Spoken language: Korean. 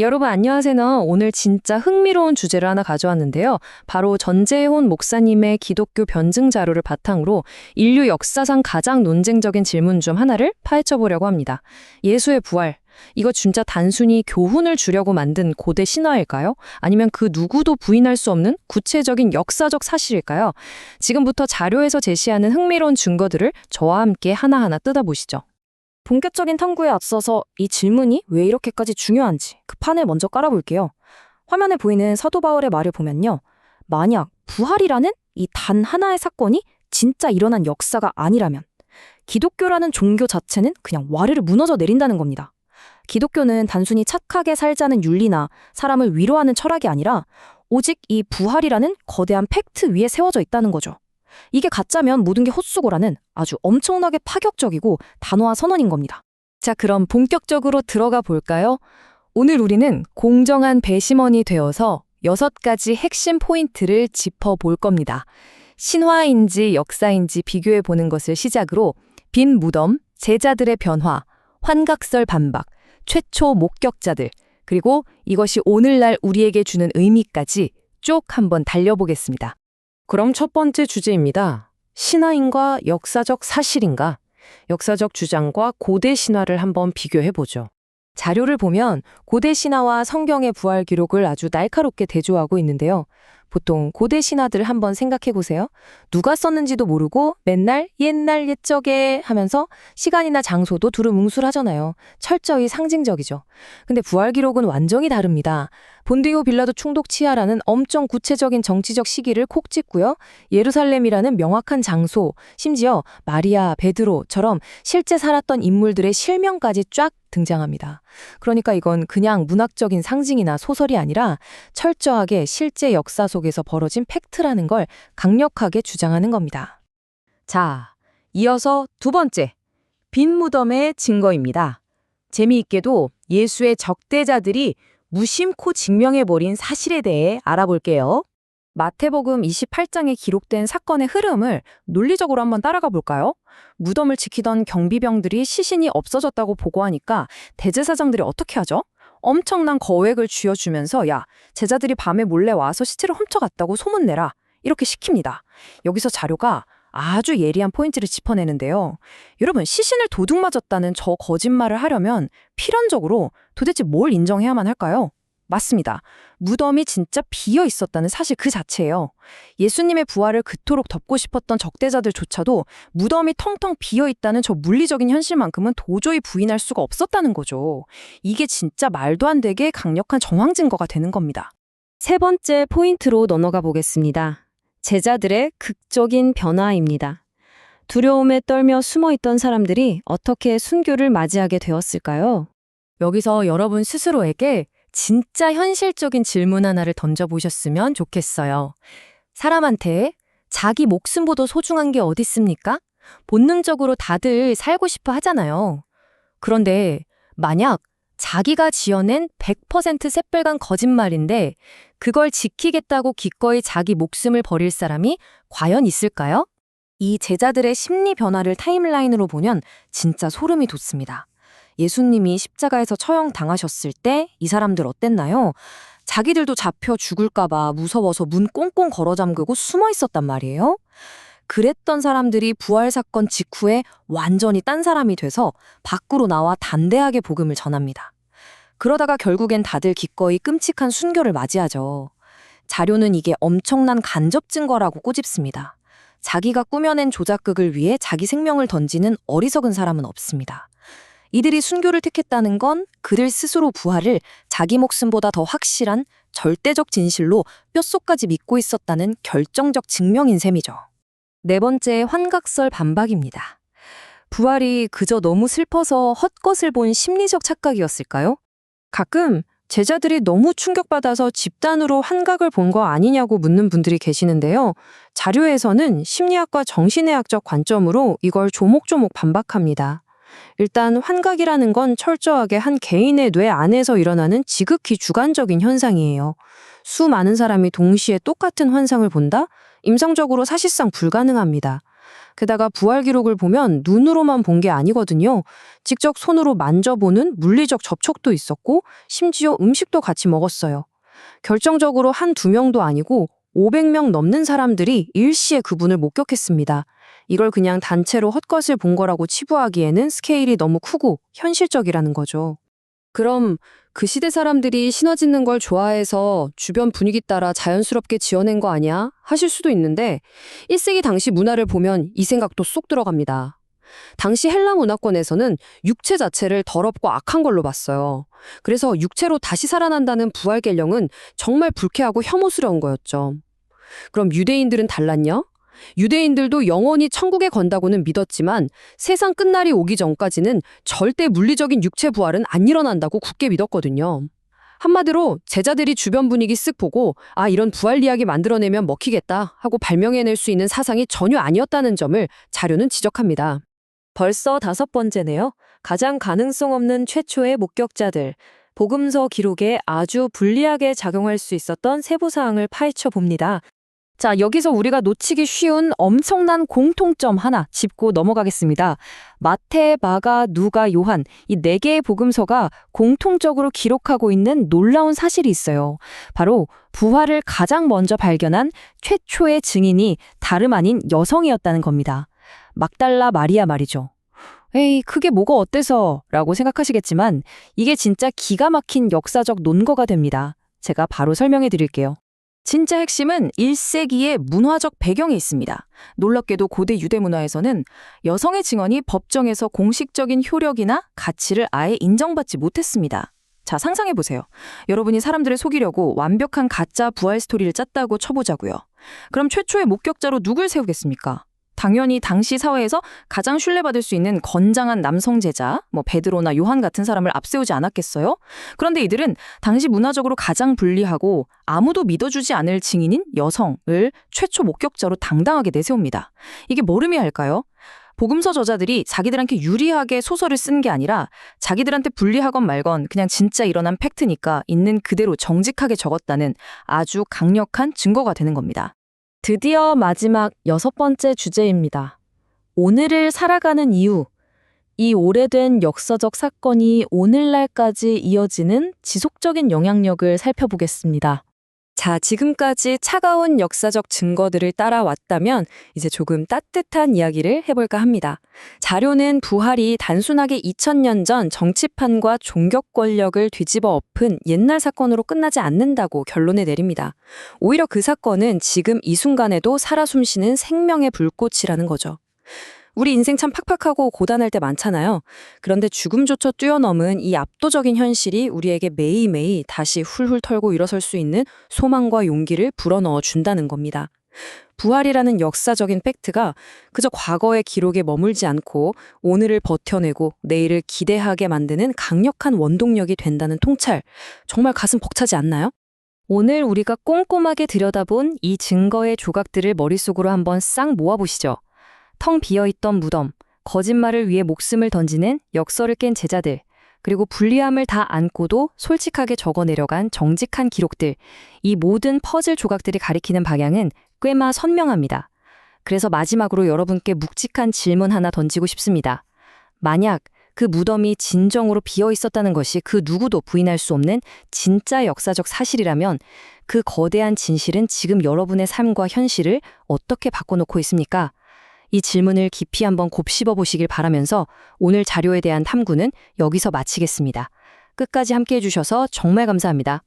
여러분 안녕하세요. 오늘 진짜 흥미로운 주제를 하나 가져왔는데요. 바로 전재혼 목사님의 기독교 변증 자료를 바탕으로 인류 역사상 가장 논쟁적인 질문 중 하나를 파헤쳐 보려고 합니다. 예수의 부활. 이거 진짜 단순히 교훈을 주려고 만든 고대 신화일까요? 아니면 그 누구도 부인할 수 없는 구체적인 역사적 사실일까요? 지금부터 자료에서 제시하는 흥미로운 증거들을 저와 함께 하나하나 뜯어보시죠. 본격적인 탐구에 앞서서 이 질문이 왜 이렇게까지 중요한지 그 판을 먼저 깔아볼게요. 화면에 보이는 사도 바울의 말을 보면요. 만약 부활이라는 이 단 하나의 사건이 진짜 일어난 역사가 아니라면 기독교라는 종교 자체는 그냥 와르르 무너져 내린다는 겁니다. 기독교는 단순히 착하게 살자는 윤리나 사람을 위로하는 철학이 아니라 오직 이 부활이라는 거대한 팩트 위에 세워져 있다는 거죠. 이게 가짜면 모든 게 헛수고라는 아주 엄청나게 파격적이고 단호한 선언인 겁니다. 자, 그럼 본격적으로 들어가 볼까요? 오늘 우리는 공정한 배심원이 되어서 6가지 핵심 포인트를 짚어볼 겁니다. 신화인지 역사인지 비교해 보는 것을 시작으로 빈 무덤, 제자들의 변화, 환각설 반박, 최초 목격자들, 그리고 이것이 오늘날 우리에게 주는 의미까지 쭉 한번 달려보겠습니다. 그럼 첫 번째 주제입니다. 신화인가 역사적 사실인가? 역사적 주장과 고대 신화를 한번 비교해보죠. 자료를 보면 고대 신화와 성경의 부활 기록을 아주 날카롭게 대조하고 있는데요. 보통 고대 신화들 한번 생각해 보세요. 누가 썼는지도 모르고 맨날 옛날 옛적에 하면서 시간이나 장소도 두루뭉술하잖아요. 철저히 상징적이죠. 근데 부활 기록은 완전히 다릅니다. 본디오 빌라도 충독 치하라는 엄청 구체적인 정치적 시기를 콕 짚고요. 예루살렘이라는 명확한 장소, 심지어 마리아, 베드로처럼 실제 살았던 인물들의 실명까지 쫙 등장합니다. 그러니까 이건 그냥 문학적인 상징이나 소설이 아니라 철저하게 실제 역사 속에서 벌어진 팩트라는 걸 강력하게 주장하는 겁니다. 자, 이어서 두 번째, 빈 무덤의 증거입니다. 재미있게도 예수의 적대자들이 무심코 증명해버린 사실에 대해 알아볼게요. 마태복음 28장에 기록된 사건의 흐름을 논리적으로 한번 따라가 볼까요? 무덤을 지키던 경비병들이 시신이 없어졌다고 보고하니까 대제사장들이 어떻게 하죠? 엄청난 거액을 쥐어주면서 야, 제자들이 밤에 몰래 와서 시체를 훔쳐갔다고 소문내라. 이렇게 시킵니다. 여기서 자료가 아주 예리한 포인트를 짚어내는데요. 여러분, 시신을 도둑 맞았다는 저 거짓말을 하려면 필연적으로 도대체 뭘 인정해야만 할까요? 맞습니다. 무덤이 진짜 비어 있었다는 사실 그 자체예요. 예수님의 부활을 그토록 덮고 싶었던 적대자들조차도 무덤이 텅텅 비어 있다는 저 물리적인 현실만큼은 도저히 부인할 수가 없었다는 거죠. 이게 진짜 말도 안 되게 강력한 정황 증거가 되는 겁니다. 세 번째 포인트로 넘어가 보겠습니다. 제자들의 극적인 변화입니다. 두려움에 떨며 숨어있던 사람들이 어떻게 순교를 맞이하게 되었을까요? 여기서 여러분 스스로에게 진짜 현실적인 질문 하나를 던져보셨으면 좋겠어요. 사람한테 자기 목숨보다 소중한 게 어디 있습니까? 본능적으로 다들 살고 싶어 하잖아요. 그런데 만약 자기가 지어낸 100% 새빨간 거짓말인데 그걸 지키겠다고 기꺼이 자기 목숨을 버릴 사람이 과연 있을까요? 이 제자들의 심리 변화를 타임라인으로 보면 진짜 소름이 돋습니다. 예수님이 십자가에서 처형당하셨을 때 이 사람들 어땠나요? 자기들도 잡혀 죽을까봐 무서워서 문 꽁꽁 걸어 잠그고 숨어 있었단 말이에요. 그랬던 사람들이 부활 사건 직후에 완전히 딴 사람이 돼서 밖으로 나와 담대하게 복음을 전합니다. 그러다가 결국엔 다들 기꺼이 끔찍한 순교를 맞이하죠. 자료는 이게 엄청난 간접 증거라고 꼬집습니다. 자기가 꾸며낸 조작극을 위해 자기 생명을 던지는 어리석은 사람은 없습니다. 이들이 순교를 택했다는 건 그들 스스로 부활을 자기 목숨보다 더 확실한 절대적 진실로 뼛속까지 믿고 있었다는 결정적 증명인 셈이죠. 네 번째, 환각설 반박입니다. 부활이 그저 너무 슬퍼서 헛것을 본 심리적 착각이었을까요? 가끔 제자들이 너무 충격받아서 집단으로 환각을 본 거 아니냐고 묻는 분들이 계시는데요. 자료에서는 심리학과 정신의학적 관점으로 이걸 조목조목 반박합니다. 일단 환각이라는 건 철저하게 한 개인의 뇌 안에서 일어나는 지극히 주관적인 현상이에요. 수많은 사람이 동시에 똑같은 환상을 본다? 임상적으로 사실상 불가능합니다. 게다가 부활 기록을 보면 눈으로만 본 게 아니거든요. 직접 손으로 만져보는 물리적 접촉도 있었고 심지어 음식도 같이 먹었어요. 결정적으로 한두 명도 아니고 500명 넘는 사람들이 일시에 그분을 목격했습니다. 이걸 그냥 단체로 헛것을 본 거라고 치부하기에는 스케일이 너무 크고 현실적이라는 거죠. 그럼 그 시대 사람들이 신화 짓는 걸 좋아해서 주변 분위기 따라 자연스럽게 지어낸 거 아니야? 하실 수도 있는데 1세기 당시 문화를 보면 이 생각도 쏙 들어갑니다. 당시 헬라 문화권에서는 육체 자체를 더럽고 악한 걸로 봤어요. 그래서 육체로 다시 살아난다는 부활 계령은 정말 불쾌하고 혐오스러운 거였죠. 그럼 유대인들은 달랐냐? 유대인들도 영원히 천국에 건다고는 믿었지만 세상 끝날이 오기 전까지는 절대 물리적인 육체 부활은 안 일어난다고 굳게 믿었거든요. 한마디로 제자들이 주변 분위기 쓱 보고 이런 부활 이야기 만들어내면 먹히겠다 하고 발명해낼 수 있는 사상이 전혀 아니었다는 점을 자료는 지적합니다. 벌써 5번째네요. 가장 가능성 없는 최초의 목격자들. 복음서 기록에 아주 불리하게 작용할 수 있었던 세부사항을 파헤쳐 봅니다. 자, 여기서 우리가 놓치기 쉬운 엄청난 공통점 하나 짚고 넘어가겠습니다. 마태, 마가, 누가, 요한 이 4개의 복음서가 공통적으로 기록하고 있는 놀라운 사실이 있어요. 바로 부활을 가장 먼저 발견한 최초의 증인이 다름 아닌 여성이었다는 겁니다. 막달라 마리아 말이죠. 에이, 그게 뭐가 어때서? 라고 생각하시겠지만 이게 진짜 기가 막힌 역사적 논거가 됩니다. 제가 바로 설명해 드릴게요. 진짜 핵심은 1세기의 문화적 배경에 있습니다. 놀랍게도 고대 유대 문화에서는 여성의 증언이 법정에서 공식적인 효력이나 가치를 아예 인정받지 못했습니다. 자, 상상해보세요. 여러분이 사람들을 속이려고 완벽한 가짜 부활 스토리를 짰다고 쳐보자고요. 그럼 최초의 목격자로 누굴 세우겠습니까? 당연히 당시 사회에서 가장 신뢰받을 수 있는 건장한 남성 제자, 베드로나 요한 같은 사람을 앞세우지 않았겠어요? 그런데 이들은 당시 문화적으로 가장 불리하고 아무도 믿어주지 않을 증인인 여성을 최초 목격자로 당당하게 내세웁니다. 이게 뭘 의미할까요? 복음서 저자들이 자기들한테 유리하게 소설을 쓴 게 아니라 자기들한테 불리하건 말건 그냥 진짜 일어난 팩트니까 있는 그대로 정직하게 적었다는 아주 강력한 증거가 되는 겁니다. 드디어 마지막 6번째 주제입니다. 오늘을 살아가는 이유. 이 오래된 역사적 사건이 오늘날까지 이어지는 지속적인 영향력을 살펴보겠습니다. 자, 지금까지 차가운 역사적 증거들을 따라왔다면 이제 조금 따뜻한 이야기를 해볼까 합니다. 자료는 부활이 단순하게 2000년 전 정치판과 종교 권력을 뒤집어 엎은 옛날 사건으로 끝나지 않는다고 결론을 내립니다. 오히려 그 사건은 지금 이 순간에도 살아 숨쉬는 생명의 불꽃이라는 거죠. 우리 인생 참 팍팍하고 고단할 때 많잖아요. 그런데 죽음조차 뛰어넘은 이 압도적인 현실이 우리에게 매일매일 다시 훌훌 털고 일어설 수 있는 소망과 용기를 불어넣어 준다는 겁니다. 부활이라는 역사적인 팩트가 그저 과거의 기록에 머물지 않고 오늘을 버텨내고 내일을 기대하게 만드는 강력한 원동력이 된다는 통찰, 정말 가슴 벅차지 않나요? 오늘 우리가 꼼꼼하게 들여다본 이 증거의 조각들을 머릿속으로 한번 싹 모아보시죠. 텅 비어있던 무덤, 거짓말을 위해 목숨을 던지는 역설을 깬 제자들, 그리고 불리함을 다 안고도 솔직하게 적어내려간 정직한 기록들, 이 모든 퍼즐 조각들이 가리키는 방향은 꽤나 선명합니다. 그래서 마지막으로 여러분께 묵직한 질문 하나 던지고 싶습니다. 만약 그 무덤이 진정으로 비어 있었다는 것이 그 누구도 부인할 수 없는 진짜 역사적 사실이라면 그 거대한 진실은 지금 여러분의 삶과 현실을 어떻게 바꿔놓고 있습니까? 이 질문을 깊이 한번 곱씹어 보시길 바라면서 오늘 자료에 대한 탐구는 여기서 마치겠습니다. 끝까지 함께해 주셔서 정말 감사합니다.